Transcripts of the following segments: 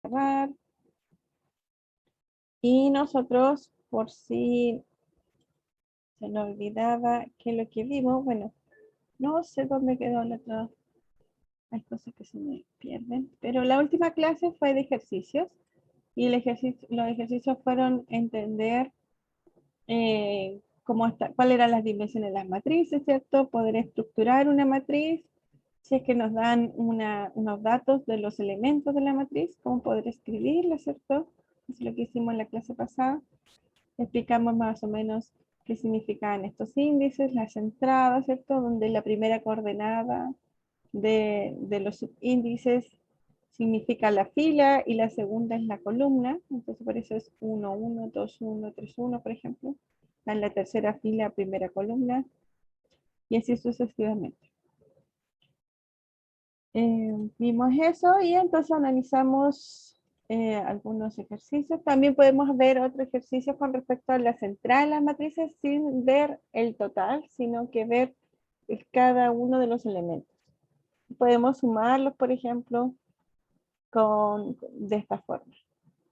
cerrar. Y nosotros, por si se nos olvidaba que lo que vimos, bueno, no sé dónde quedó la otra. Hay cosas que se me pierden. Pero la última clase fue de ejercicios. Y los ejercicios fueron entender cuáles eran las dimensiones de las matrices, ¿cierto? Poder estructurar una matriz. Si es que nos dan unos datos de los elementos de la matriz, cómo poder escribirla, ¿cierto? Es lo que hicimos en la clase pasada. Explicamos más o menos qué significaban estos índices, las entradas, ¿cierto? Donde la primera coordenada de los subíndices significa la fila y la segunda es la columna. Entonces por eso es 1, 1, 2, 1, 3, 1, por ejemplo. En la tercera fila, primera columna. Y así sucesivamente. Vimos eso y entonces analizamos algunos ejercicios. También podemos ver otros ejercicios con respecto a la central de las matrices sin ver el total, sino que ver cada uno de los elementos. Podemos sumarlos, por ejemplo, de esta forma.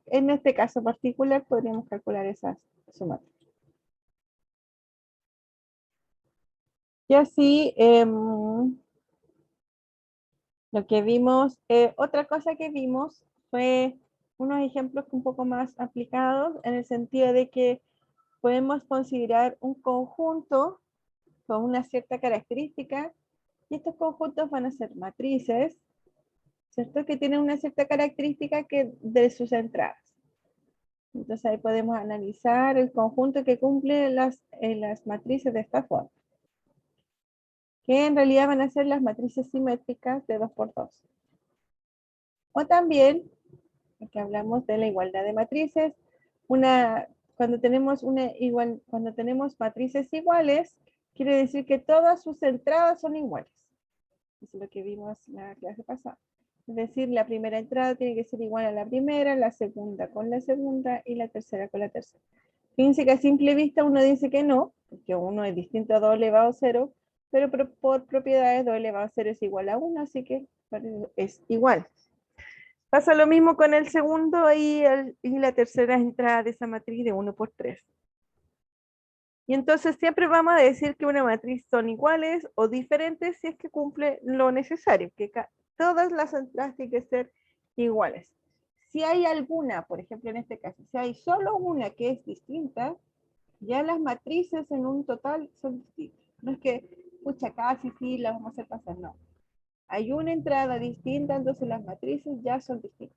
En este caso particular podríamos calcular esas sumas. Y así, lo que vimos, otra cosa que vimos fue unos ejemplos un poco más aplicados en el sentido de que podemos considerar un conjunto con una cierta característica y estos conjuntos van a ser matrices, ¿cierto? Que tienen una cierta característica que de sus entradas. Entonces ahí podemos analizar el conjunto que cumple las matrices de esta forma, que en realidad van a ser las matrices simétricas de 2 por 2. O también, aquí hablamos de la igualdad de matrices, cuando tenemos matrices iguales, quiere decir que todas sus entradas son iguales. Eso es lo que vimos en la clase pasada. Es decir, la primera entrada tiene que ser igual a la primera, la segunda con la segunda y la tercera con la tercera. Fíjense que a simple vista uno dice que no, porque 1 es distinto a 2 elevado a 0, pero por propiedades 2 elevado a 0 es igual a 1, así que es igual. Pasa lo mismo con el segundo y la tercera entrada de esa matriz de 1 por 3. Y entonces siempre vamos a decir que una matriz son iguales o diferentes si es que cumple lo necesario, que todas las entradas tienen que ser iguales. Si hay alguna, por ejemplo en este caso, si hay solo una que es distinta, ya las matrices en un total son distintas. No es que, pucha, casi sí las vamos a hacer pasar, no. Hay una entrada distinta, entonces las matrices ya son distintas.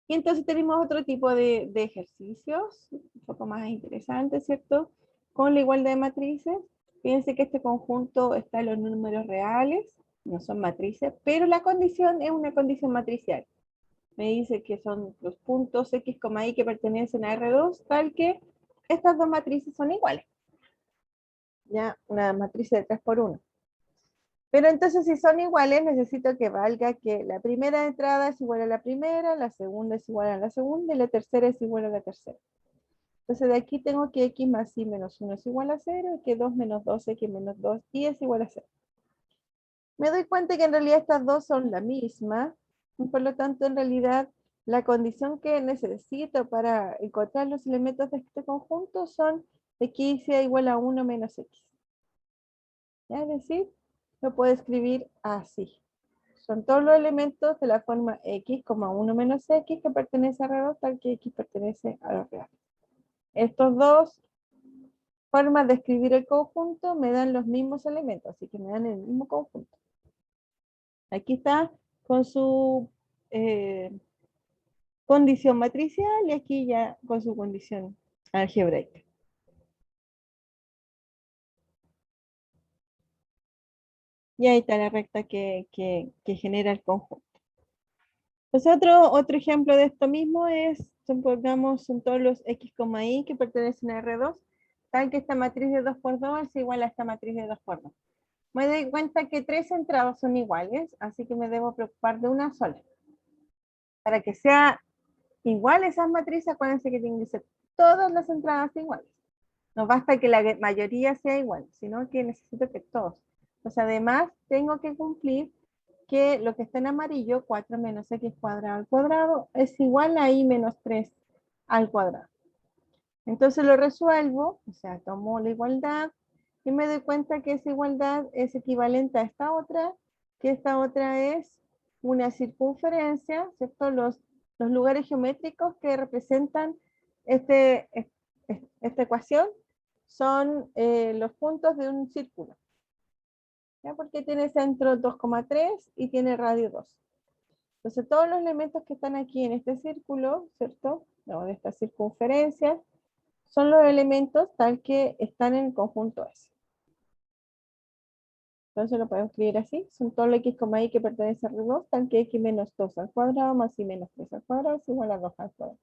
Y entonces tenemos otro tipo de ejercicios, un poco más interesantes, ¿cierto? Con la igualdad de matrices. Fíjense que este conjunto está en los números reales, no son matrices, pero la condición es una condición matricial. Me dice que son los puntos X, Y que pertenecen a R2, tal que estas dos matrices son iguales. Ya, una matriz de 3 por 1. Pero entonces si son iguales, necesito que valga que la primera entrada es igual a la primera, la segunda es igual a la segunda y la tercera es igual a la tercera. Entonces de aquí tengo que X más Y menos 1 es igual a 0 y que 2 menos 2X menos 2Y es igual a 0. Me doy cuenta que en realidad estas dos son la misma, y por lo tanto en realidad la condición que necesito para encontrar los elementos de este conjunto son X sea igual a 1 menos X. ¿Ya? Es decir, lo puedo escribir así. Son todos los elementos de la forma X, 1 menos X que pertenece a R2, tal que X pertenece a los reales. Estos dos formas de escribir el conjunto me dan los mismos elementos, así que me dan el mismo conjunto. Aquí está con su condición matricial y aquí ya con su condición algebraica. Y ahí está la recta que genera el conjunto. Pues otro ejemplo de esto mismo es, supongamos, son todos los X, Y que pertenecen a R2, tal que esta matriz de 2 por 2 es igual a esta matriz de 2 por 2. Me doy cuenta que 3 entradas son iguales, así que me debo preocupar de una sola. Para que sea igual esas matrices, acuérdense que tienen que ser todas las entradas iguales. No basta que la mayoría sea igual, sino que necesito que todos. Pues además tengo que cumplir que lo que está en amarillo, 4 menos x cuadrado al cuadrado, es igual a y menos 3 al cuadrado. Entonces lo resuelvo, o sea, tomo la igualdad y me doy cuenta que esa igualdad es equivalente a esta otra, que esta otra es una circunferencia, ¿cierto? Los lugares geométricos que representan esta ecuación son los puntos de un círculo, ¿ya? Porque tiene centro 2,3 y tiene radio 2. Entonces todos los elementos que están aquí en este círculo, ¿cierto? No, de esta circunferencia, son los elementos tal que están en el conjunto S. Entonces lo podemos escribir así. Son todos los x, y que pertenece a R2, tal que x menos 2 al cuadrado más y menos 3 al cuadrado es igual a 2 al cuadrado.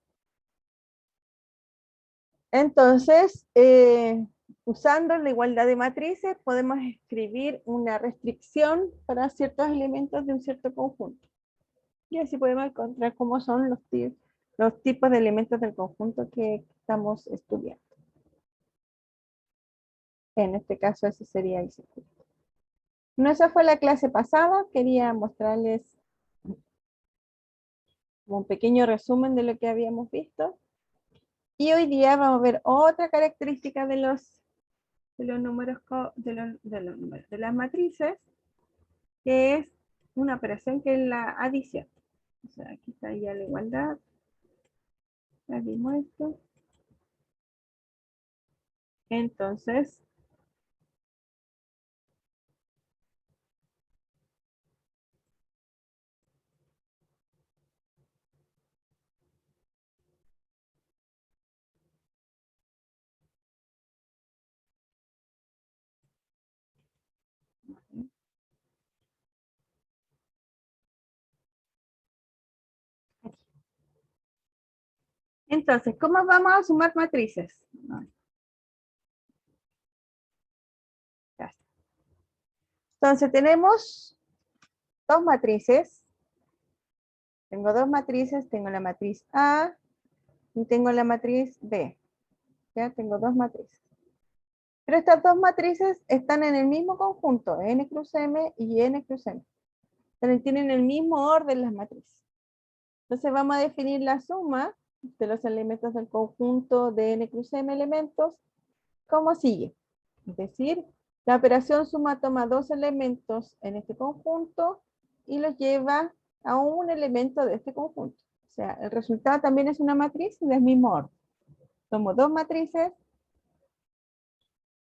Entonces, usando la igualdad de matrices, podemos escribir una restricción para ciertos elementos de un cierto conjunto. Y así podemos encontrar cómo son los tipos de elementos del conjunto que estamos estudiando. En este caso, ese sería el círculo. No, esa fue la clase pasada. Quería mostrarles un pequeño resumen de lo que habíamos visto. Y hoy día vamos a ver otra característica de los números, de las matrices, que es una operación que es la adición. O sea, aquí está ya la igualdad. Ya vimos esto. Entonces, ¿cómo vamos a sumar matrices? Ya está. Entonces, tenemos dos matrices. Tengo dos matrices, tengo la matriz A y tengo la matriz B. Ya tengo dos matrices. Pero estas dos matrices están en el mismo conjunto, n cruz m y n cruz m. Pero tienen el mismo orden las matrices. Entonces vamos a definir la suma de los elementos del conjunto de n cruz m elementos como sigue. Es decir, la operación suma toma dos elementos en este conjunto y los lleva a un elemento de este conjunto. O sea, el resultado también es una matriz del mismo orden. Tomo dos matrices,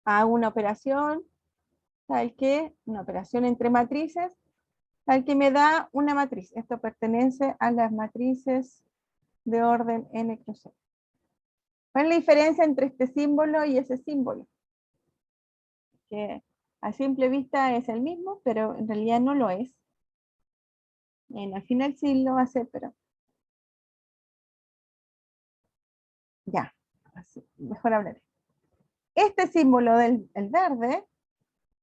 hago una operación, una operación entre matrices, tal que me da una matriz. Esto pertenece a las matrices de orden n cruz m. ¿Cuál es la diferencia entre este símbolo y ese símbolo? Que a simple vista es el mismo, pero en realidad no lo es. Al final sí lo hace, pero ya, así, mejor hablaré. Este símbolo del verde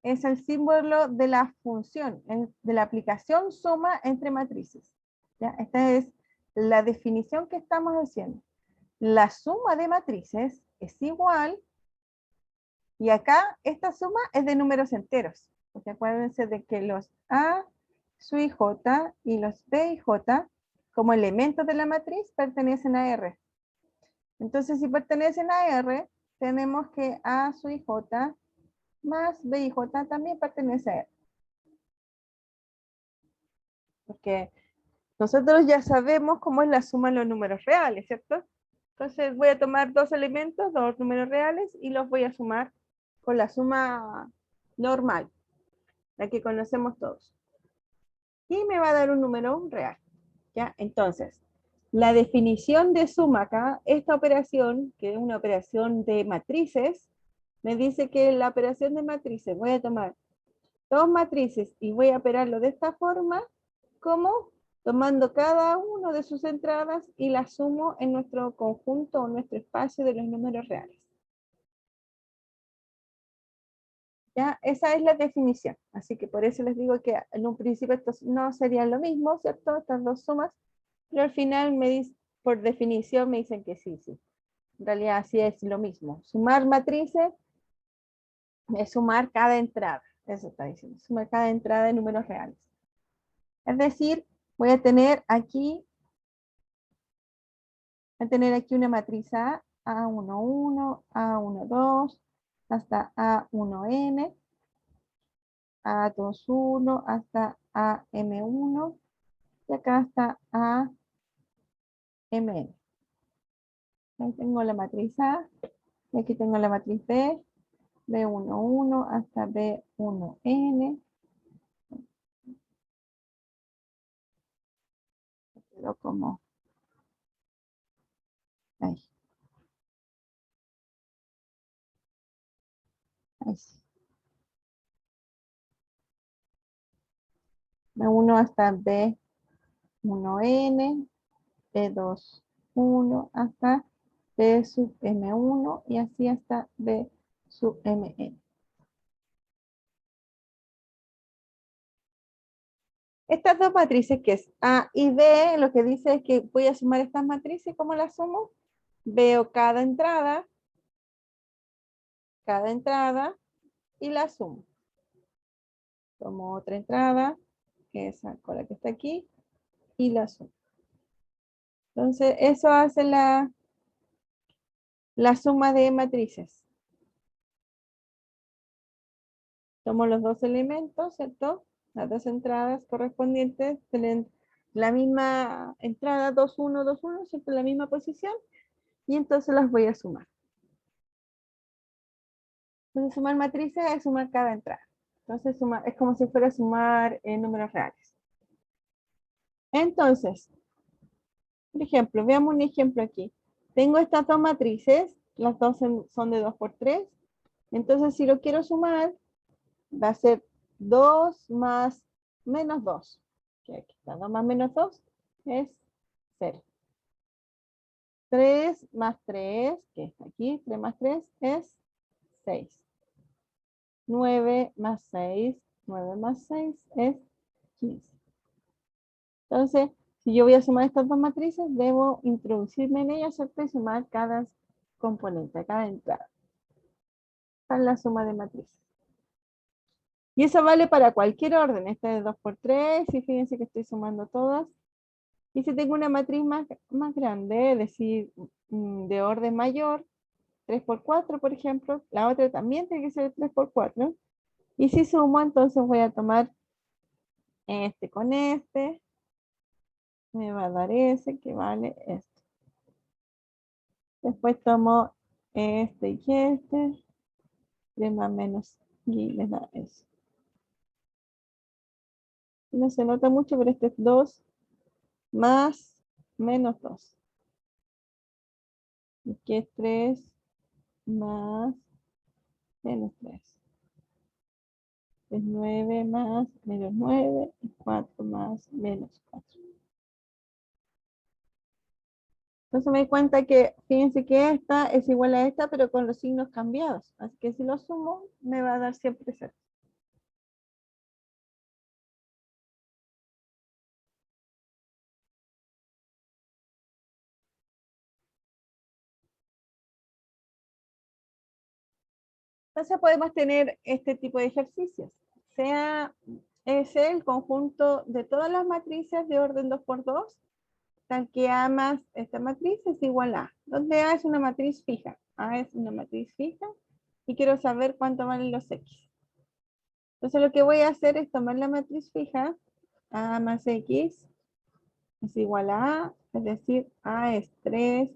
es el símbolo de la función, de la aplicación suma entre matrices. ¿Ya? Esta es la definición que estamos haciendo. La suma de matrices es igual, y acá esta suma es de números enteros. Porque acuérdense de que los A sub i j y los B y j como elementos de la matriz pertenecen a R. Entonces, si pertenecen a R, tenemos que A sub i j más B y j también pertenece a R. Porque nosotros ya sabemos cómo es la suma de los números reales, ¿cierto? Entonces voy a tomar dos elementos, dos números reales, y los voy a sumar con la suma normal, la que conocemos todos. Y me va a dar un número real. ¿Ya? Entonces, la definición de suma acá, esta operación, que es una operación de matrices, me dice que la operación de matrices, voy a tomar dos matrices y voy a operarlo de esta forma, como tomando cada uno de sus entradas y las sumo en nuestro conjunto o nuestro espacio de los números reales. ¿Ya? Esa es la definición. Así que por eso les digo que en un principio estos no serían lo mismo, ¿cierto? Estas dos sumas, pero al final por definición me dicen que sí, sí. En realidad sí es lo mismo. Sumar matrices es sumar cada entrada. Eso está diciendo. Sumar cada entrada de números reales. Es decir, voy a tener aquí una matriz A, A11, A12, hasta A1N, A21 hasta AM1 y acá hasta AMN. Ahí tengo la matriz A, y aquí tengo la matriz B, B11 hasta B1N. Quedó como ahí. Ahí sí. B1 hasta B1N, B21 hasta B sub M1 y así hasta B sub MN. Estas dos matrices que es A y B, lo que dice es que voy a sumar estas matrices. ¿Cómo las sumo? Veo cada entrada y la sumo. Tomo otra entrada, que es con la que está aquí, y la sumo. Entonces, eso hace la suma de matrices. Tomo los dos elementos, ¿cierto? Las dos entradas correspondientes tienen la misma entrada 2, 1, 2, 1, ¿cierto? La misma posición. Y entonces las voy a sumar. Entonces, sumar matrices es sumar cada entrada. Entonces, sumar, es como si fuera a sumar números reales. Entonces, por ejemplo, veamos un ejemplo aquí. Tengo estas dos matrices, las dos son de 2 por 3. Entonces, si lo quiero sumar, va a ser 2 más menos 2. Que aquí está, 2 más menos 2 es 0. 3 más 3, que está aquí, 3 más 3 es 6. 9 más 6, 9 más 6 es 15. Entonces, si yo voy a sumar estas dos matrices, debo introducirme en ellas, ¿cierto? Y sumar cada componente, cada entrada. Para la suma de matrices. Y eso vale para cualquier orden. Esta es de 2 por 3, y fíjense que estoy sumando todas. Y si tengo una matriz más grande, es decir, de orden mayor, 3 por 4, por ejemplo, la otra también tiene que ser 3 por 4. Y si sumo, entonces voy a tomar este con este, me va a dar ese que vale esto. Después tomo este y este, 3 más menos y me da eso. No se nota mucho, pero este es 2 más menos 2. Y que es 3 más menos 3. Es 9 más menos 9 y 4 más menos 4. Entonces me doy cuenta que, fíjense que esta es igual a esta, pero con los signos cambiados. Así que si lo sumo, me va a dar siempre 0. Entonces podemos tener este tipo de ejercicios. Sea ese el conjunto de todas las matrices de orden 2 por 2, tal que A más esta matriz es igual a, donde A es una matriz fija. A es una matriz fija y quiero saber cuánto valen los X. Entonces lo que voy a hacer es tomar la matriz fija, A más X es igual a A, es decir, A es 3,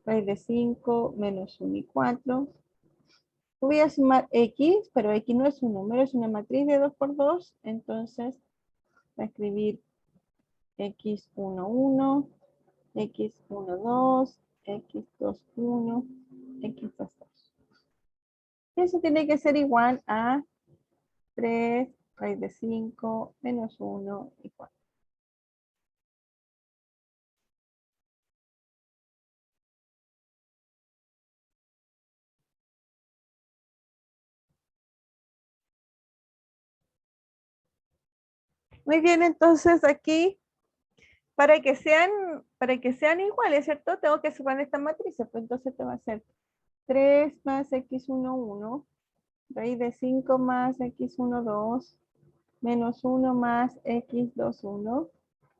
raíz de 5, menos 1 y 4. Voy a sumar X, pero X no es un número, es una matriz de 2 por 2, entonces voy a escribir X11, X12, X21, X22. Eso tiene que ser igual a 3, raíz de 5, menos 1 y 4. Muy bien, entonces aquí, para que sean iguales, ¿cierto? Tengo que sumar estas matrices, pues entonces te va a ser 3 más X11, raíz de 5 más X12, menos 1 más x21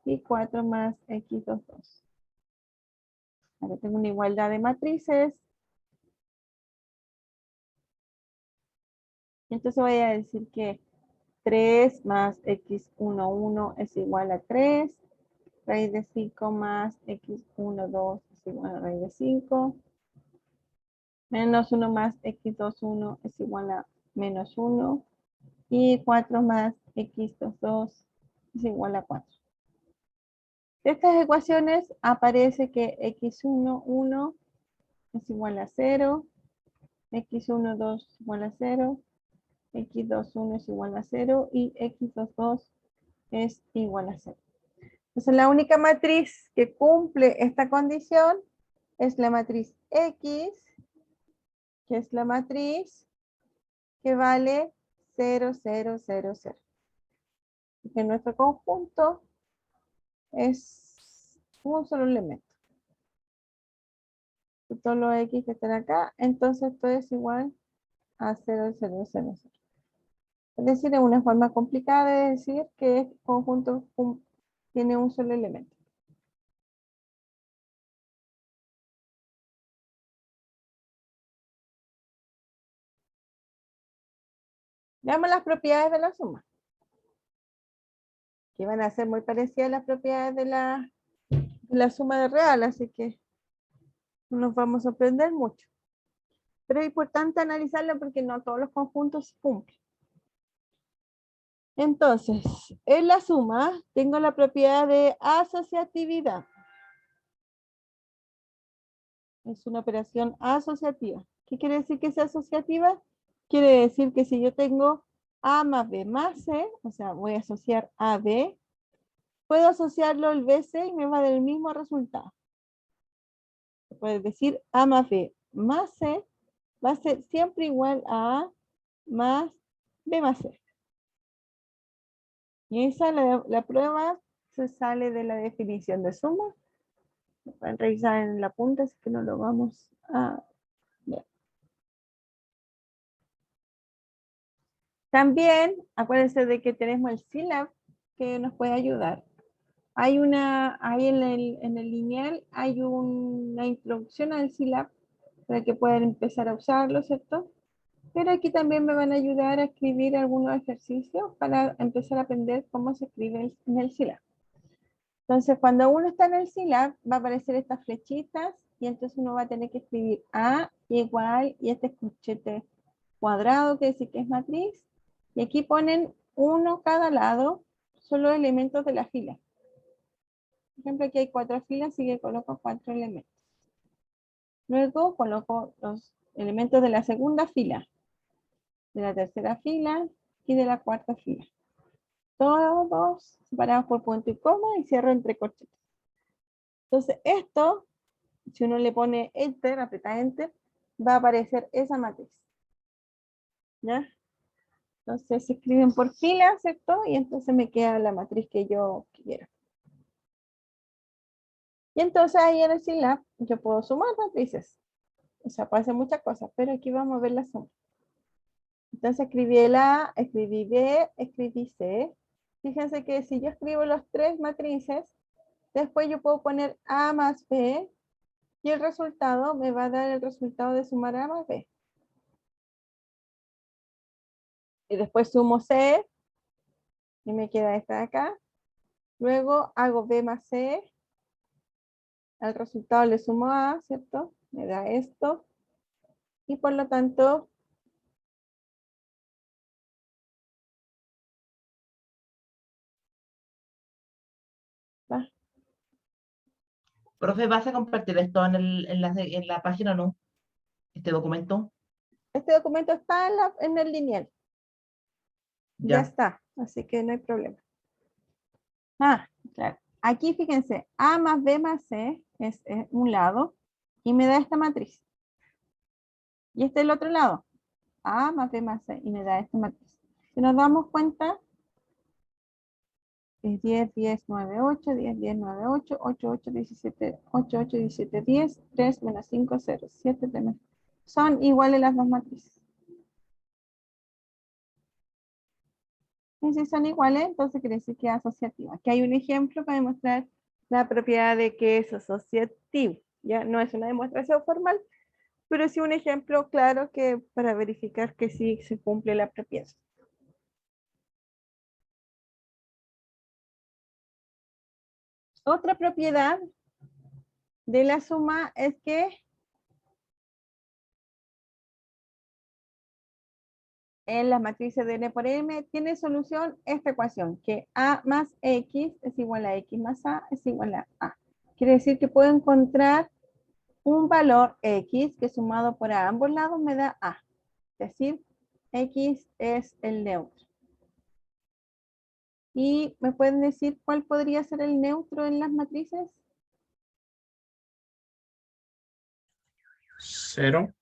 y 4 más x22. Ahora tengo una igualdad de matrices. Entonces voy a decir que 3 más x11 es igual a 3. Raíz de 5 más x12 es igual a raíz de 5. Menos 1 más x21 es igual a menos 1. Y 4 más x22 es igual a 4. De estas ecuaciones aparece que x11 es igual a 0, x12 es igual a 0, x21 es igual a 0 y x22 es igual a 0. Entonces la única matriz que cumple esta condición es la matriz X, que es la matriz que vale 0, 0, 0, 0. Que nuestro conjunto es un solo elemento. Todos los X que están acá, entonces esto es igual a 0, 0, 0, 0. Es decir, es una forma complicada de decir que este conjunto tiene un solo elemento. Veamos las propiedades de la suma, que van a ser muy parecidas a las propiedades de la suma de real, así que no nos vamos a sorprender mucho. Pero es importante analizarlo porque no todos los conjuntos se cumplen. Entonces, en la suma tengo la propiedad de asociatividad. Es una operación asociativa. ¿Qué quiere decir que sea asociativa? Quiere decir que si yo tengo A más B más C, o sea, voy a asociar A, B, puedo asociarlo al BC y me va a dar el mismo resultado. Se puede decir A más B más C va a ser siempre igual a A más B más C. Y esa la prueba se sale de la definición de suma. Lo pueden revisar en la punta, así que no lo vamos a ver. También acuérdense de que tenemos el Scilab que nos puede ayudar. Ahí en el lineal hay una introducción al Scilab para que puedan empezar a usarlo, ¿cierto? Pero aquí también me van a ayudar a escribir algunos ejercicios para empezar a aprender cómo se escribe en el Scilab. Entonces, cuando uno está en el Scilab, va a aparecer estas flechitas y entonces uno va a tener que escribir A igual y este corchete cuadrado que dice que es matriz. Y aquí ponen uno cada lado, son los elementos de la fila. Por ejemplo, aquí hay 4 filas, así que coloco 4 elementos. Luego coloco los elementos de la segunda fila, de la tercera fila y de la cuarta fila. Todos separados por punto y coma y cierro entre corchetes. Entonces esto, si uno le pone Enter, aprieta Enter, va a aparecer esa matriz. ¿Ya? Entonces se escriben por fila, ¿cierto? Y entonces me queda la matriz que yo quiero. Y entonces ahí en el Scilab yo puedo sumar matrices. O sea, puede hacer muchas cosas, pero aquí vamos a ver la suma. Entonces escribí el A, escribí B, escribí C. Fíjense que si yo escribo los 3 matrices, después yo puedo poner A más B y el resultado me va a dar el resultado de sumar A más B. Y después sumo C y me queda esta de acá. Luego hago B más C. Al resultado le sumo A, ¿cierto? Me da esto. Y por lo tanto, ¿va? Profe, ¿vas a compartir esto en la página o no? ¿Este documento? Este documento está en el lineal. Ya Ya. está, así que no hay problema. Ah, claro. Aquí fíjense, A más B más C es un lado y me da esta matriz. Y este es el otro lado. A más B más C y me da esta matriz. Si nos damos cuenta, es 10, 10, 9, 8, 10, 10, 9, 8, 8, 8, 17, 8, 8, 17, 10, 3 menos 5, 0, 7 menos. Son iguales las dos matrices. Y si son iguales, entonces quiere decir que es asociativa. Aquí hay un ejemplo para demostrar la propiedad de que es asociativo. Ya no es una demostración formal, pero sí un ejemplo claro que para verificar que sí se cumple la propiedad. Otra propiedad de la suma es que en las matrices de n por m tiene solución esta ecuación, que a más x es igual a x más a es igual a a. Quiere decir que puedo encontrar un valor x que sumado por a ambos lados me da a. Es decir, x es el neutro. ¿Y me pueden decir cuál podría ser el neutro en las matrices? 0,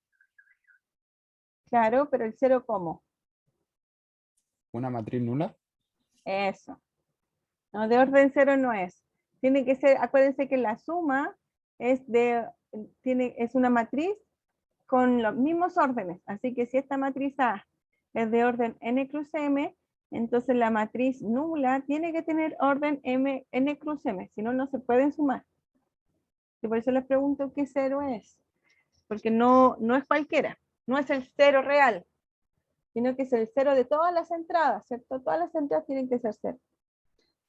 Claro, pero el cero, ¿cómo? una matriz nula. Eso. No, de orden cero no es. Tiene que ser, acuérdense que la suma es es una matriz con los mismos órdenes. Así que si esta matriz A es de orden n cruz m, entonces la matriz nula tiene que tener orden n cruz m, si no, no se pueden sumar. Y por eso les pregunto qué cero es, porque no es cualquiera, no es el cero real, sino que es el cero de todas las entradas, ¿cierto? Todas las entradas tienen que ser cero.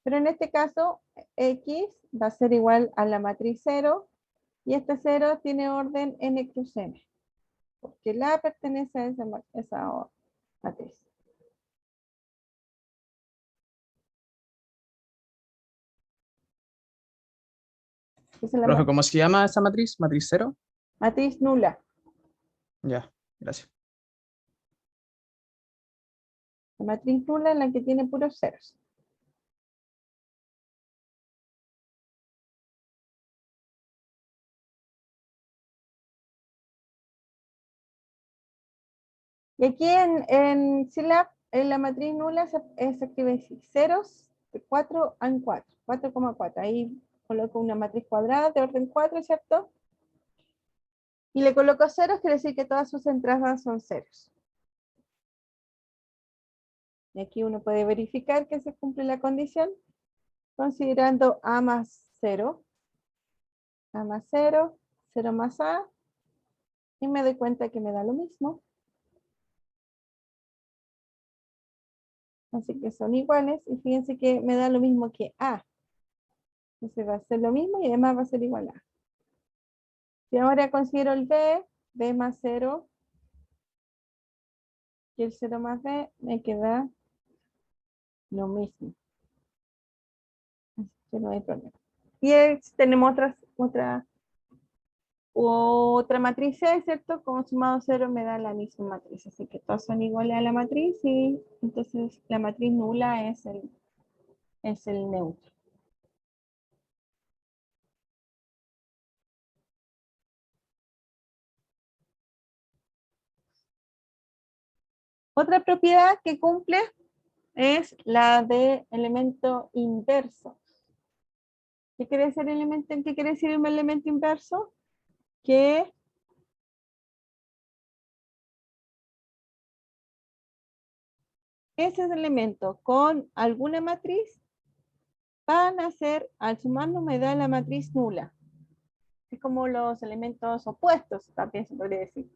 Pero en este caso, x va a ser igual a la matriz 0, y este 0 tiene orden n cruz m, porque la pertenece a esa matriz. Entonces Profe, ¿cómo se llama esa matriz? ¿Matriz 0? matriz nula. Ya, gracias. La matriz nula es la que tiene puros ceros. Y aquí en Scilab, en la matriz nula se escribe así, ceros de 4 en 4, 4,4. Ahí coloco una matriz cuadrada de orden 4, ¿cierto? Y le coloco ceros, quiere decir que todas sus entradas son ceros. Y aquí uno puede verificar que se cumple la condición considerando a más 0, a más 0, 0 más a, y me doy cuenta que me da lo mismo. Así que son iguales, y fíjense que me da lo mismo que a. Entonces va a ser lo mismo y además va a ser igual a. Si ahora considero el b más 0, y el 0 más b, me queda lo mismo. Así que no hay problema. Y tenemos otra matriz C, ¿cierto? Como sumado 0 me da la misma matriz. Así que todos son iguales a la matriz, y entonces la matriz nula es el neutro. Otra propiedad que cumple es la de elemento inverso. ¿Qué quiere decir ¿Qué quiere decir un elemento inverso? Que ese elemento con alguna matriz van a ser, al sumarnos me da la matriz nula. Es como los elementos opuestos, también se podría decir.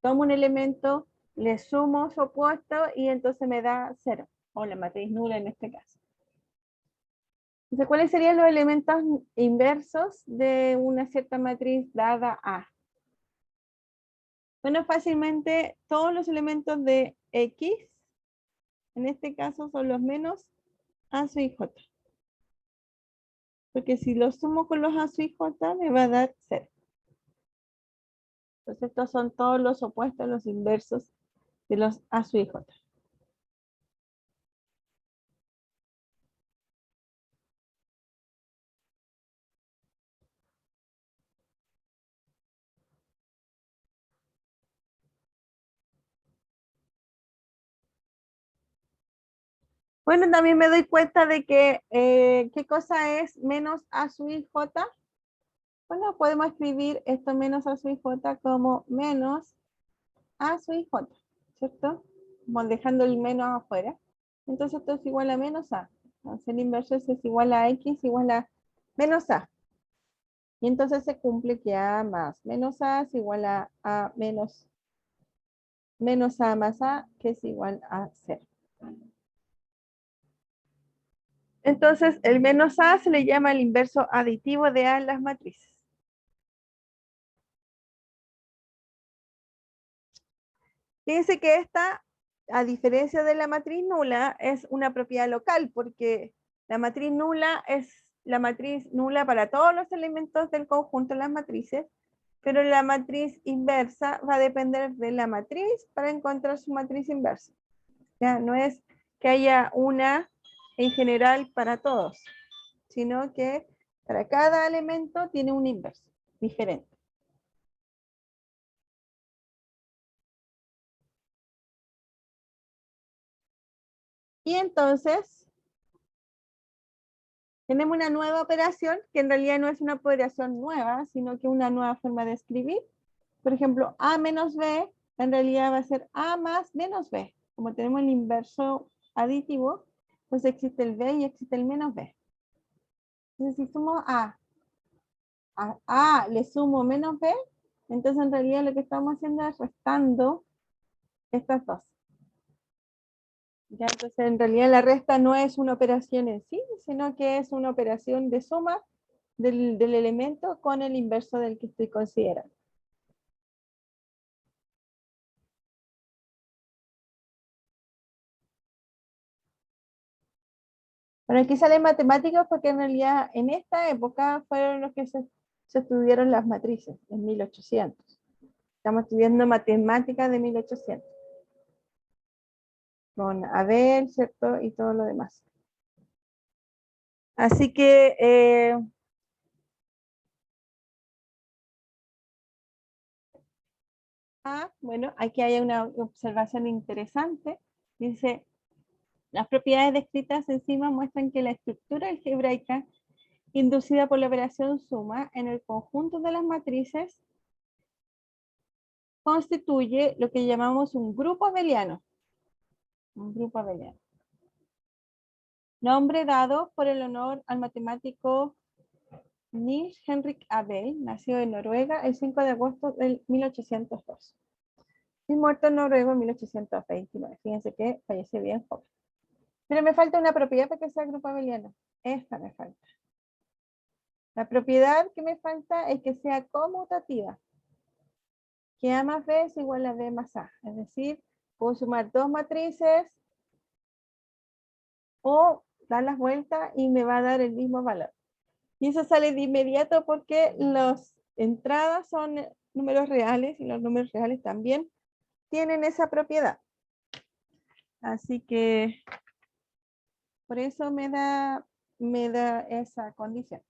Tomo un elemento, le sumo su opuesto y entonces me da 0, o la matriz nula en este caso. Entonces, ¿cuáles serían los elementos inversos de una cierta matriz dada A? Bueno, fácilmente todos los elementos de X, en este caso son los menos A sub i J. Porque si los sumo con los A sub i J me va a dar 0. Entonces estos son todos los opuestos, los inversos de los A sub i J. Bueno, también me doy cuenta de que, ¿qué cosa es menos A sub i J? Bueno, podemos escribir esto menos A sub i J como menos A sub i J, ¿cierto? Como dejando el menos afuera. Entonces esto es igual a menos A. Entonces el inverso es igual a X igual a menos A. Y entonces se cumple que A más menos A es igual a A menos A más A, que es igual a 0. Entonces, el menos A se le llama el inverso aditivo de A en las matrices. Fíjense que esta, a diferencia de la matriz nula, es una propiedad local, porque la matriz nula es la matriz nula para todos los elementos del conjunto de las matrices, pero la matriz inversa va a depender de la matriz para encontrar su matriz inversa. ¿Ya? No es que haya una en general para todos, sino que para cada elemento tiene un inverso diferente. Y entonces, tenemos una nueva operación que en realidad no es una operación nueva, sino que una nueva forma de escribir. Por ejemplo, A menos B en realidad va a ser A más menos B. Como tenemos el inverso aditivo, pues existe el B y existe el menos B. Entonces, si sumo a A le sumo menos B, entonces en realidad lo que estamos haciendo es restando estas dos. Ya, entonces en realidad la resta no es una operación en sí, sino que es una operación de suma del elemento con el inverso del que estoy considerando. Bueno, aquí salen matemáticas porque en realidad en esta época fueron los que se estudiaron las matrices, en 1800. Estamos estudiando matemáticas de 1800. Con Abel, ¿cierto? Y todo lo demás. Así que bueno, aquí hay una observación interesante. Dice, las propiedades descritas encima muestran que la estructura algebraica inducida por la operación suma en el conjunto de las matrices constituye lo que llamamos un grupo abeliano. Un grupo abeliano. Nombre dado por el honor al matemático Niels Henrik Abel, nació en Noruega el 5 de agosto de 1802. Y muerto en Noruega en 1829. Fíjense que falleció bien joven. Pero me falta una propiedad para que sea grupo abeliano. Esta me falta. La propiedad que me falta es que sea conmutativa. Que A más B es igual a B más A. Es decir, puedo sumar dos matrices o dar las vueltas y me va a dar el mismo valor. Y eso sale de inmediato porque las entradas son números reales y los números reales también tienen esa propiedad. Así que por eso me da esa condición.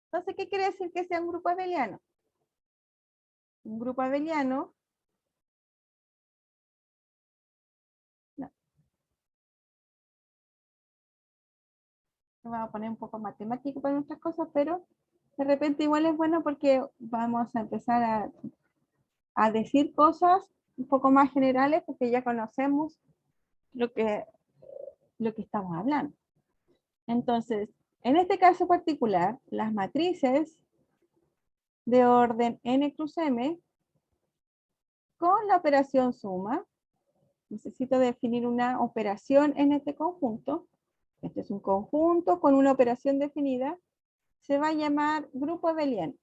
Entonces, ¿qué quiere decir que sea un grupo abeliano? Un grupo abeliano. No. Vamos a poner un poco matemático para nuestras cosas, pero de repente igual es bueno porque vamos a empezar a decir cosas un poco más generales porque ya conocemos lo que estamos hablando. Entonces, en este caso particular, las matrices de orden n cruz m con la operación suma, necesito definir una operación en este conjunto. Este es un conjunto con una operación definida. Se va a llamar grupo abeliano.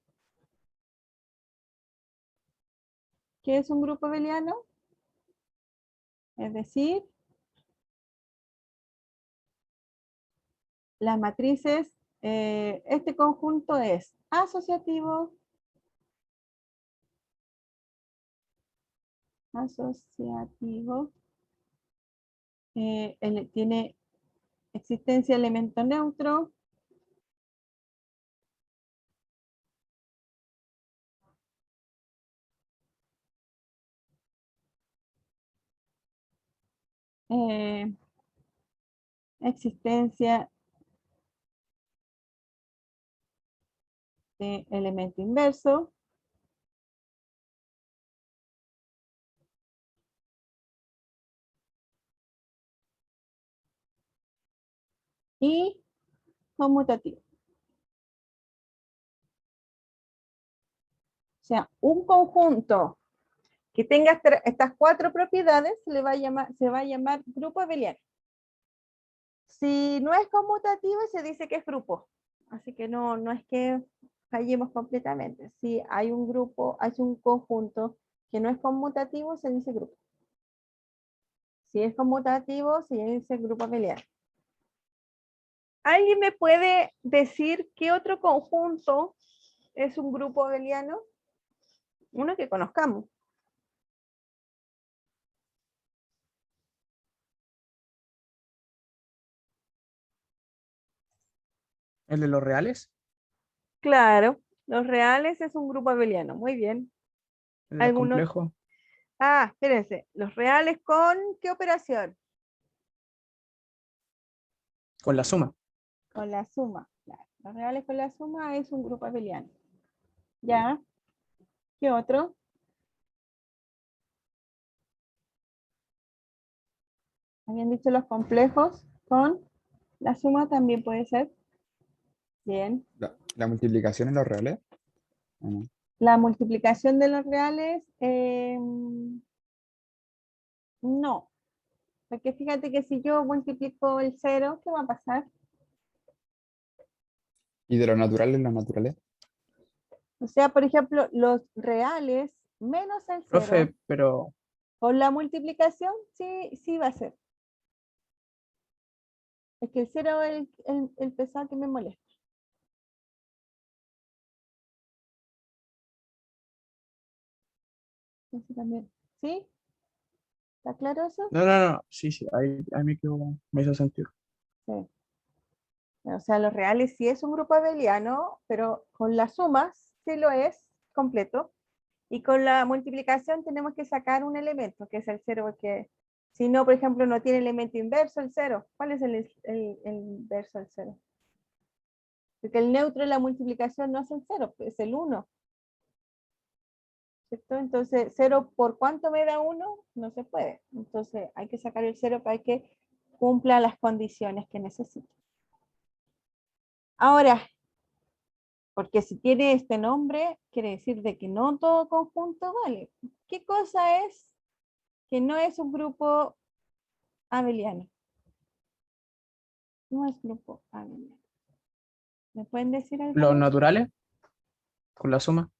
¿Qué es un grupo abeliano? Es decir, las matrices, este conjunto es asociativo, tiene existencia de elemento neutro, existencia de elemento inverso, y conmutativo. O sea, un conjunto que tenga estas 4 propiedades se va a llamar grupo abeliano. Si no es conmutativo, se dice que es grupo. Así que no es que fallemos completamente. Si hay un grupo, hay un conjunto que no es conmutativo, se dice grupo. Si es conmutativo, se dice grupo abeliano. ¿Alguien me puede decir qué otro conjunto es un grupo abeliano? Uno que conozcamos. ¿El de los reales? Claro, los reales es un grupo abeliano. Muy bien. ¿El de los ¿Algunos? complejos? Ah, espérense. ¿Los reales con qué operación? Con la suma. Con la suma. Claro. Los reales con la suma es un grupo abeliano. ¿Ya? ¿Qué otro? Habían dicho los complejos con la suma también puede ser. Bien. La multiplicación en los reales. ¿O no? La multiplicación de los reales, no. Porque fíjate que si yo multiplico el 0, ¿qué va a pasar? Y de los naturales. O sea, por ejemplo, los reales menos el 0, Profe, pero con la multiplicación, sí va a ser. Es que el 0 es el pesado que me molesta. Ese también. ¿Sí? ¿Está claro eso? no. Sí, ahí me quedo, me hizo sentido. Sí. O sea, los reales sí es un grupo abeliano, pero con las sumas sí lo es completo. Y con la multiplicación tenemos que sacar un elemento, que es el 0, porque si no, por ejemplo, no tiene elemento inverso el 0. ¿Cuál es el inverso del 0? Porque el neutro de la multiplicación no es el 0, es el 1. ¿Cierto? Entonces, 0 por cuánto me da 1, no se puede. Entonces, hay que sacar el 0 para que cumpla las condiciones que necesito. Ahora, porque si tiene este nombre, quiere decir de que no todo conjunto vale. ¿Qué cosa es que no es un grupo abeliano? No es grupo abeliano. ¿Me pueden decir Los alguno? naturales, con la suma.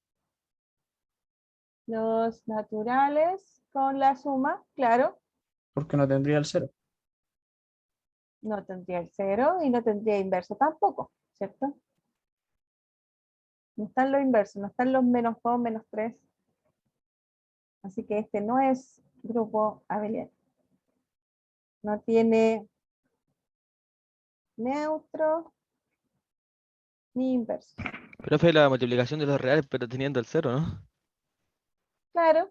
Los naturales con la suma, claro, Porque no tendría el 0. no tendría el 0 y no tendría inverso tampoco, ¿cierto? No están los inversos, no están los -2, -3. Así que este no es grupo abeliano. No tiene neutro ni inverso. Profe, la multiplicación de los reales, pero teniendo el cero, ¿no? Claro,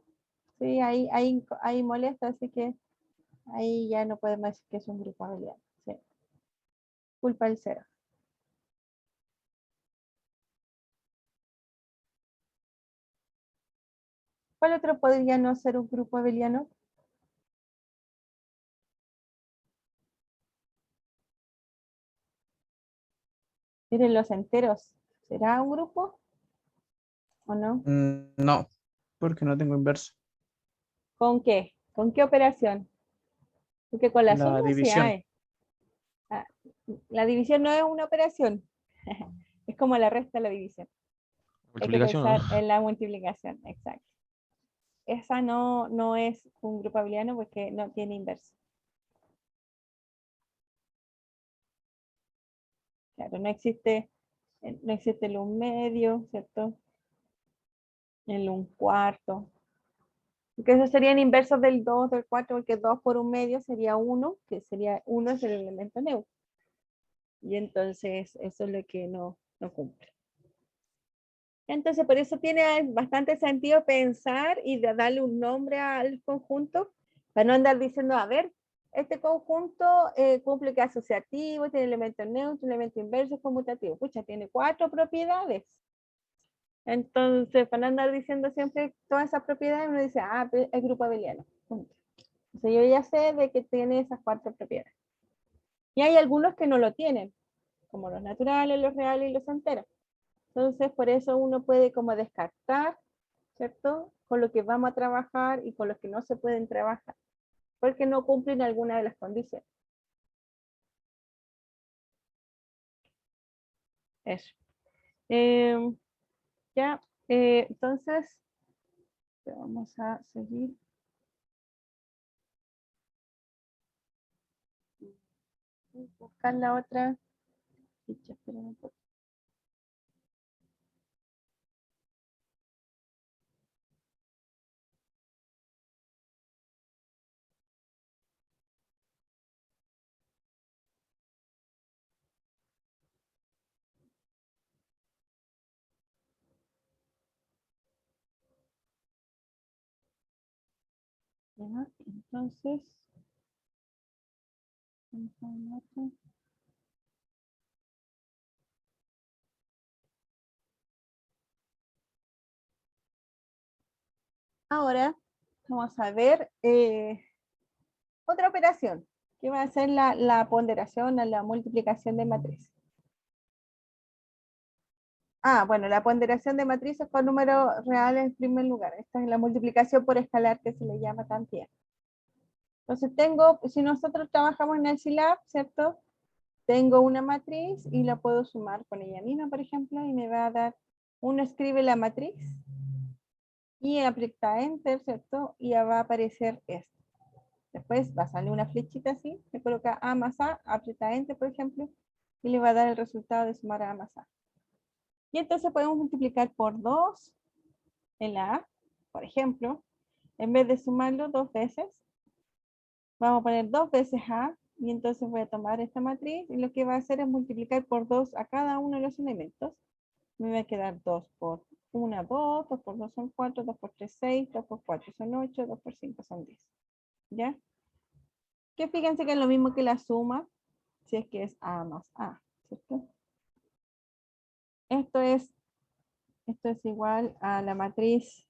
sí, ahí molesta, así que ahí ya no podemos decir que es un grupo abeliano. Sí. Culpa el 0. ¿Cuál otro podría no ser un grupo abeliano? Miren los enteros. ¿Será un grupo o no? No, porque no tengo inverso. ¿Con qué? ¿Con qué operación? Porque con la suma La sí división. hay. Ah, la división no es una operación. Es como la resta de la división. Hay que Multiplicación, ¿no? pensar en la multiplicación, exacto. Esa no es un grupo abeliano porque no tiene inverso. Claro, no existe el 1/2, ¿cierto? El 1/4. Porque esos serían inversos del 2, del 4, porque 2 por 1/2 sería 1, que sería 1 es el elemento neutro. Y entonces eso es lo que no cumple. Entonces por eso tiene bastante sentido pensar y darle un nombre al conjunto, para no andar diciendo, a ver, este conjunto cumple que es asociativo, tiene elemento neutro, elemento inverso, conmutativo. Pucha, tiene 4 propiedades. Entonces, para no andar diciendo siempre todas esas propiedades, uno dice, ah, es grupo abeliano. Punto. Entonces yo ya sé de que tiene esas 4 propiedades. Y hay algunos que no lo tienen, como los naturales, los reales y los enteros. Entonces, por eso uno puede como descartar, ¿cierto? Con lo que vamos a trabajar y con los que no se pueden trabajar, porque no cumplen alguna de las condiciones. Eso. Ya, entonces, vamos a seguir. Buscar la otra ficha, esperen un poco. Ya, entonces, vamos a la otra. Ahora vamos a ver otra operación, que va a ser la ponderación o la multiplicación de matrices. Bueno, la ponderación de matrices con números reales en primer lugar. Esta es la multiplicación por escalar que se le llama también. Entonces si nosotros trabajamos en el Scilab, ¿cierto? Tengo una matriz y la puedo sumar con ella misma, por ejemplo, y me va a dar, uno escribe la matriz y aprieta Enter, ¿cierto? Y ya va a aparecer esto. Después va a salir una flechita así, le coloca A más A, aprieta Enter, por ejemplo, y le va a dar el resultado de sumar A más A. Y entonces podemos multiplicar por 2 en la A, por ejemplo, en vez de sumarlo 2 veces, vamos a poner 2 veces A, y entonces voy a tomar esta matriz, y lo que va a hacer es multiplicar por 2 a cada uno de los elementos. Me va a quedar 2 por 1, 2, 2 por 2 son 4, 2 por 3, 6, 2 por 4 son 8, 2 por 5 son 10. ¿Ya? Que fíjense que es lo mismo que la suma, si es que es A más A, ¿cierto? Esto es igual a la matriz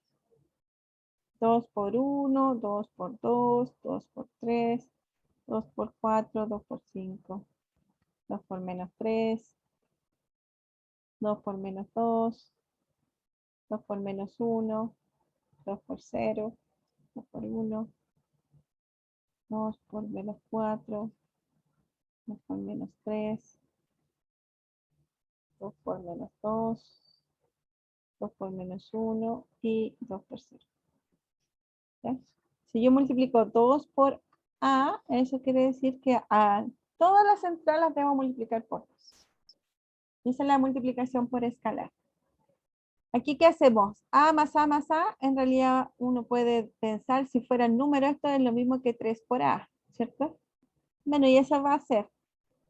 2 por 1, 2 por 2, 2 por 3, 2 por 4, 2 por 5, 2 por menos 3, 2 por menos 2, 2 por menos 1, 2 por 0, 2 por 1, 2 por menos 4, 2 por menos 3, 2 por menos 2, 2 por menos 1 y 2 por 0. ¿Ya? Si yo multiplico 2 por A, eso quiere decir que a todas las entradas las debo multiplicar por 2. Esa es la multiplicación por escalar. Aquí, ¿qué hacemos? A más A más A, en realidad uno puede pensar, si fuera el número, esto es lo mismo que 3 por A, ¿cierto? Bueno, y eso va a ser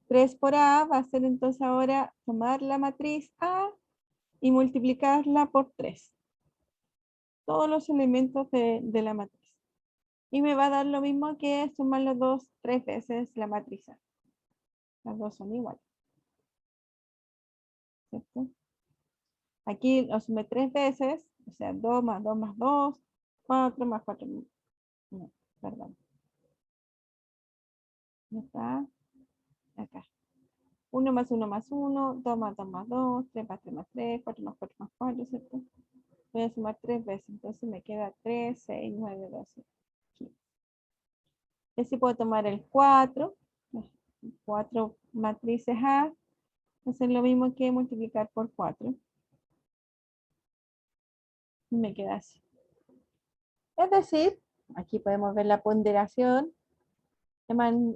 3 por A, va a ser entonces ahora tomar la matriz A y multiplicarla por 3. Todos los elementos de la matriz. Y me va a dar lo mismo que sumar los dos 3 veces la matriz A. Las dos son iguales. ¿Cierto? Aquí lo sumé 3 veces, o sea, 2 más 2 más 2, 4 más 4. No, perdón. ¿No está? Acá. 1 más 1 más 1, 2 más 2 más 2, 3 más 3 más 3, 4 más 4 más 4, ¿cierto? Voy a sumar 3 veces, entonces me queda 3, 6, 9, 12, 15. Y así puedo tomar el 4, 4 matrices A, hacer lo mismo que multiplicar por 4. Y me queda así. Es decir, aquí podemos ver la ponderación.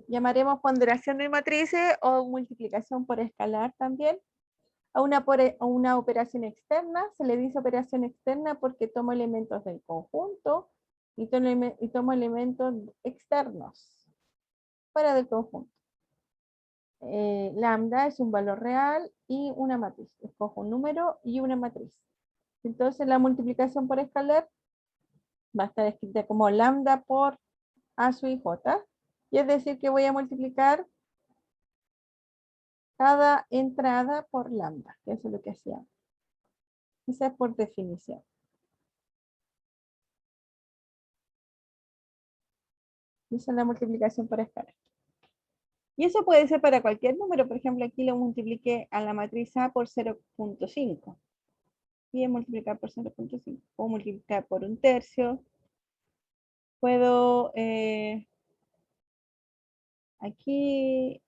Llamaremos ponderación de matrices o multiplicación por escalar también. A una operación externa se le dice operación externa porque tomo elementos del conjunto y tomo elementos externos fuera del conjunto. Lambda es un valor real y una matriz. Escojo un número y una matriz. Entonces la multiplicación por escalar va a estar escrita como lambda por A sub i j. Y es decir que voy a multiplicar cada entrada por lambda, que eso es lo que hacíamos. Esa es por definición. Esa es la multiplicación por escalar. Y eso puede ser para cualquier número. Por ejemplo, aquí lo multipliqué a la matriz A por 0.5. Y es multiplicar por 0.5. Puedo multiplicar por 1/3. Puedo, aquí,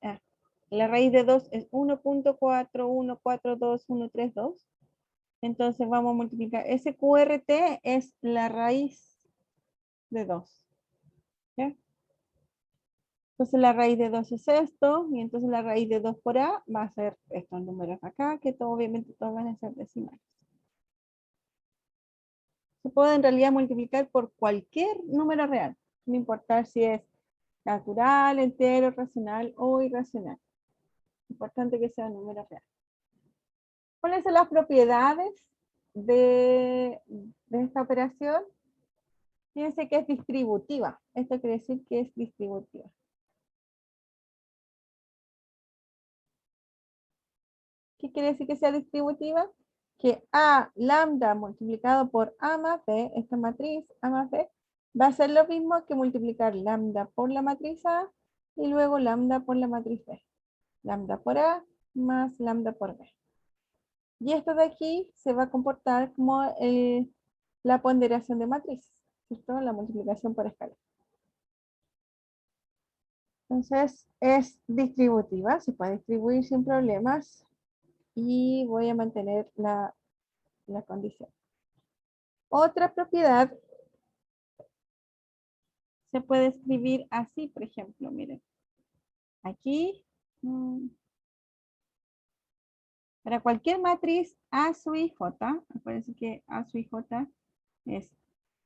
la raíz de 2 es 1.4142132. Entonces vamos a multiplicar. Ese QRT es la raíz de 2. ¿Ya? Entonces la raíz de 2 es esto, y entonces la raíz de 2 por A va a ser estos números acá, que obviamente todos van a ser decimales. Se puede en realidad multiplicar por cualquier número real, no importa si es natural, entero, racional o irracional. Importante que sea un número real. ¿Cuáles son las propiedades de esta operación? Fíjense que es distributiva. Esto quiere decir que es distributiva. ¿Qué quiere decir que sea distributiva? Que A lambda multiplicado por A más B, esta matriz A más B, va a ser lo mismo que multiplicar lambda por la matriz A y luego lambda por la matriz B. Lambda por A más lambda por B. Y esto de aquí se va a comportar como la ponderación de matrices, ¿cierto? La multiplicación por escala. Entonces es distributiva, se puede distribuir sin problemas. Y voy a mantener la condición. Otra propiedad se puede escribir así, por ejemplo, miren. Aquí, para cualquier matriz A sub i j, acuérdense que A sub i j es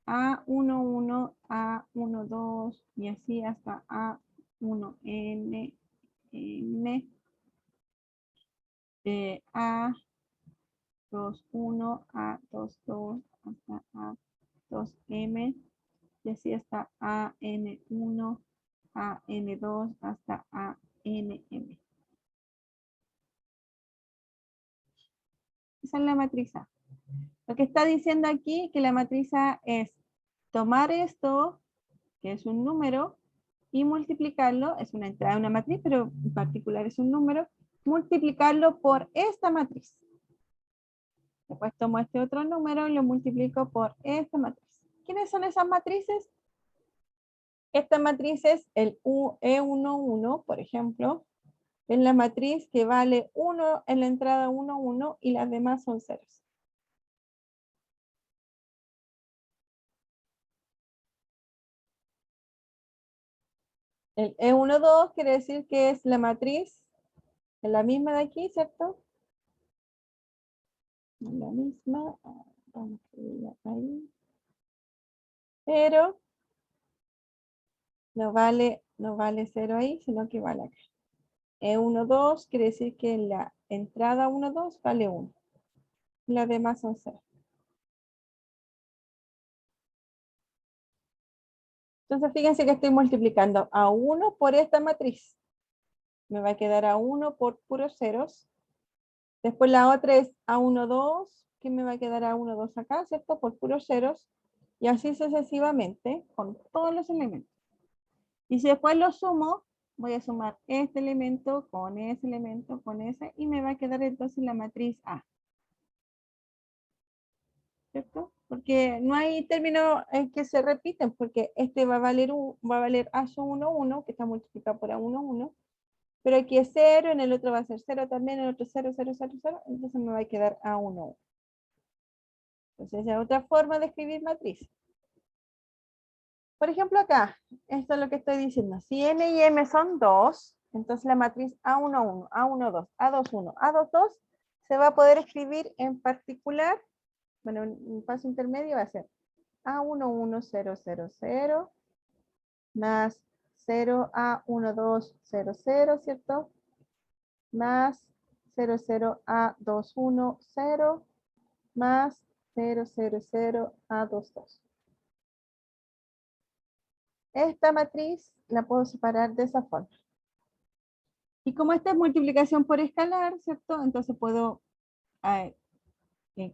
A11, A12 y así hasta A1n, n, A21, A22 hasta A2m y así hasta AN1, AN2 hasta ANM. Esa es la matriz A. Lo que está diciendo aquí es que la matriz A es tomar esto, que es un número, y multiplicarlo, es una entrada de una matriz, pero en particular es un número, multiplicarlo por esta matriz. Después tomo este otro número y lo multiplico por esta matriz. ¿Quiénes son esas matrices? Esta matriz es el E11, por ejemplo, es la matriz que vale 1 en la entrada 1, 1 y las demás son ceros. El E12 quiere decir que es la matriz, es la misma de aquí, ¿cierto? La misma, vamos a escribirla ahí. Pero no vale 0 ahí, sino que vale acá. E12 quiere decir que en la entrada 1, 2 vale 1. Las demás son 0. Entonces fíjense que estoy multiplicando a 1 por esta matriz. Me va a quedar a 1 por puros ceros. Después la otra es A1, 2, que me va a quedar a 1, 2 acá, ¿cierto? Por puros ceros. Y así sucesivamente con todos los elementos. Y si después lo sumo, voy a sumar este elemento con ese elemento, con ese, y me va a quedar entonces la matriz A. ¿Cierto? Porque no hay términos que se repiten, porque este va a valer A1, 1, que está multiplicado por A1, 1, pero aquí es 0, en el otro va a ser 0 también, en el otro 0, 0, 0, 0, entonces me va a quedar A1, 1. Entonces esa es otra forma de escribir matriz. Por ejemplo acá, esto es lo que estoy diciendo. Si n y m son 2, entonces la matriz A1, 1, A1, 2, A2, 1, A2, 2 se va a poder escribir en particular. Bueno, un paso intermedio va a ser A11000 más 0A1200, ¿cierto? Más 00A210 más 000A22. Esta matriz la puedo separar de esa forma. Y como esta es multiplicación por escalar, ¿cierto? Entonces puedo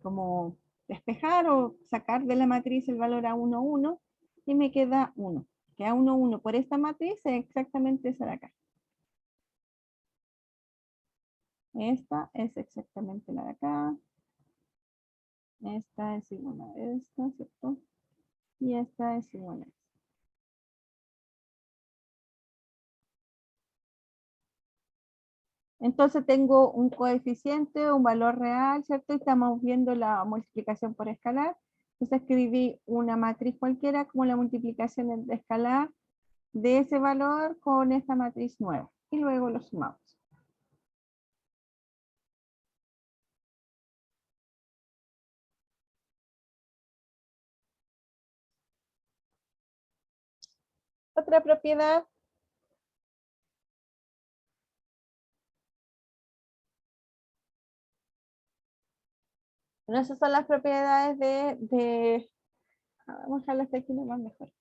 como despejar o sacar de la matriz el valor A1, 1 y me queda 1. Que A1, 1 por esta matriz es exactamente esa de acá. Esta es exactamente la de acá. Esta es igual a esta, ¿cierto? Y esta es igual a esta. Entonces tengo un coeficiente, un valor real, ¿cierto? Y estamos viendo la multiplicación por escalar. Entonces escribí una matriz cualquiera como la multiplicación de escalar de ese valor con esta matriz nueva. Y luego lo sumamos. Otra propiedad. Bueno, esas son las propiedades vamos a dejarlas aquí nomás mejor.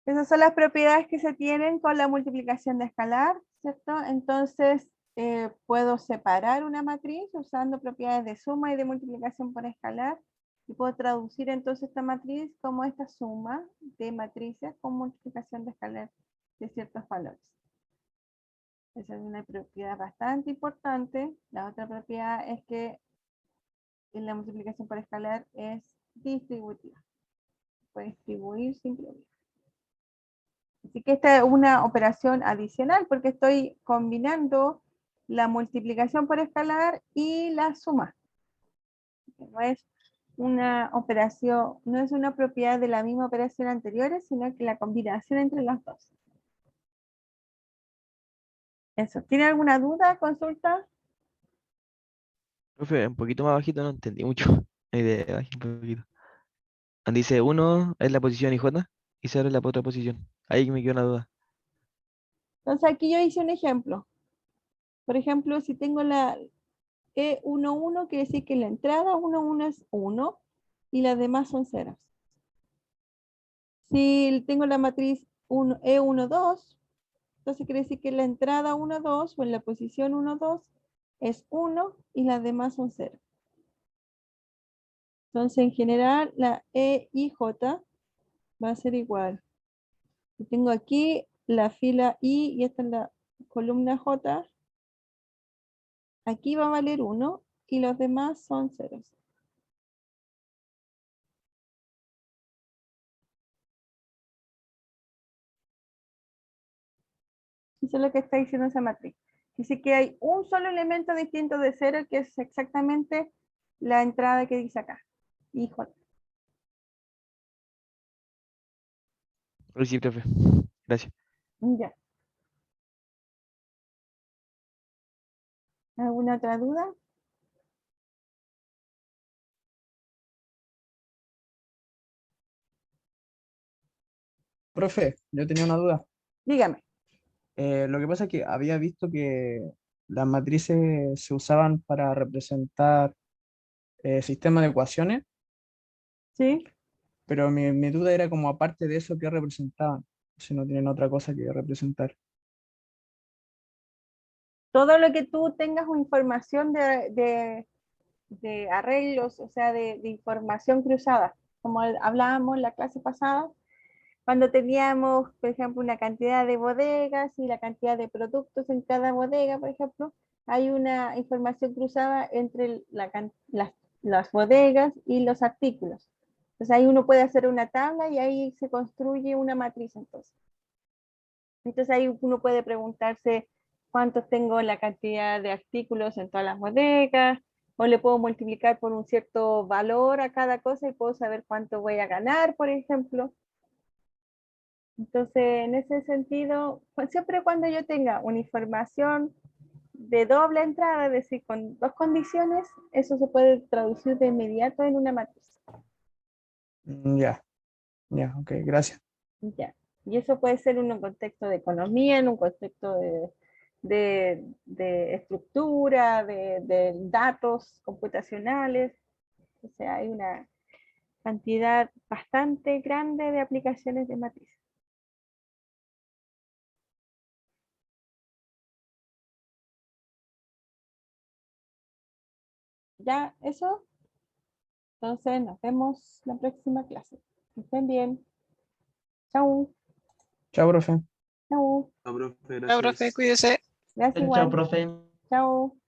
Esas son las propiedades que se tienen con la multiplicación de escalar, ¿cierto? Entonces, puedo separar una matriz usando propiedades de suma y de multiplicación por escalar. Y puedo traducir entonces esta matriz como esta suma de matrices con multiplicación de escalar de ciertos valores. Esa es una propiedad bastante importante. La otra propiedad es que la multiplicación por escalar es distributiva. Puede distribuir sin problema. Así que esta es una operación adicional porque estoy combinando la multiplicación por escalar y la suma. No es una operación, no es una propiedad de la misma operación anterior, sino que la combinación entre las dos. Eso. ¿Tiene alguna duda? ¿Consulta? Profe, un poquito más bajito, no entendí mucho. Ahí de bajito un poquito. Donde dice 1 es la posición IJ y 0 es la otra posición. Ahí me quedó una duda. Entonces aquí yo hice un ejemplo. Por ejemplo, si tengo la E11, quiere decir que la entrada 11 es 1 y las demás son ceros. Si tengo la matriz E12, entonces quiere decir que la entrada 1, 2 o en la posición 1, 2 es 1 y las demás son 0. Entonces en general la EIJ va a ser igual. Y tengo aquí la fila I y esta es la columna J. Aquí va a valer 1 y los demás son ceros. Eso es lo que está diciendo esa matriz. Dice que hay un solo elemento distinto de 0 que es exactamente la entrada que dice acá. IJ. Sí, profe. Gracias. Ya. ¿Alguna otra duda? Profe, yo tenía una duda. Dígame. Lo que pasa es que había visto que las matrices se usaban para representar sistemas de ecuaciones, ¿Sí? pero mi duda era como aparte de eso, ¿qué representaban? Si no tienen otra cosa que representar. Todo lo que tú tengas una información de arreglos, o sea, de información cruzada, como hablábamos en la clase pasada, cuando teníamos, por ejemplo, una cantidad de bodegas y la cantidad de productos en cada bodega, por ejemplo, hay una información cruzada entre las bodegas y los artículos. Entonces ahí uno puede hacer una tabla y ahí se construye una matriz entonces. Entonces ahí uno puede preguntarse cuántos tengo la cantidad de artículos en todas las bodegas, o le puedo multiplicar por un cierto valor a cada cosa y puedo saber cuánto voy a ganar, por ejemplo. Entonces, en ese sentido, siempre cuando yo tenga una información de doble entrada, es decir, con dos condiciones, eso se puede traducir de inmediato en una matriz. Ya, ya, ok, gracias. Ya. Y eso puede ser en un contexto de economía, en un contexto de estructura, de datos computacionales. O sea, hay una cantidad bastante grande de aplicaciones de matrices. ¿Ya eso? Entonces nos vemos la próxima clase. Que estén bien. Chau. Chao, profe. Chau. No, profe, Chao, profe, gracias. cuídese. Gracias Chao, igual. profe. Chau.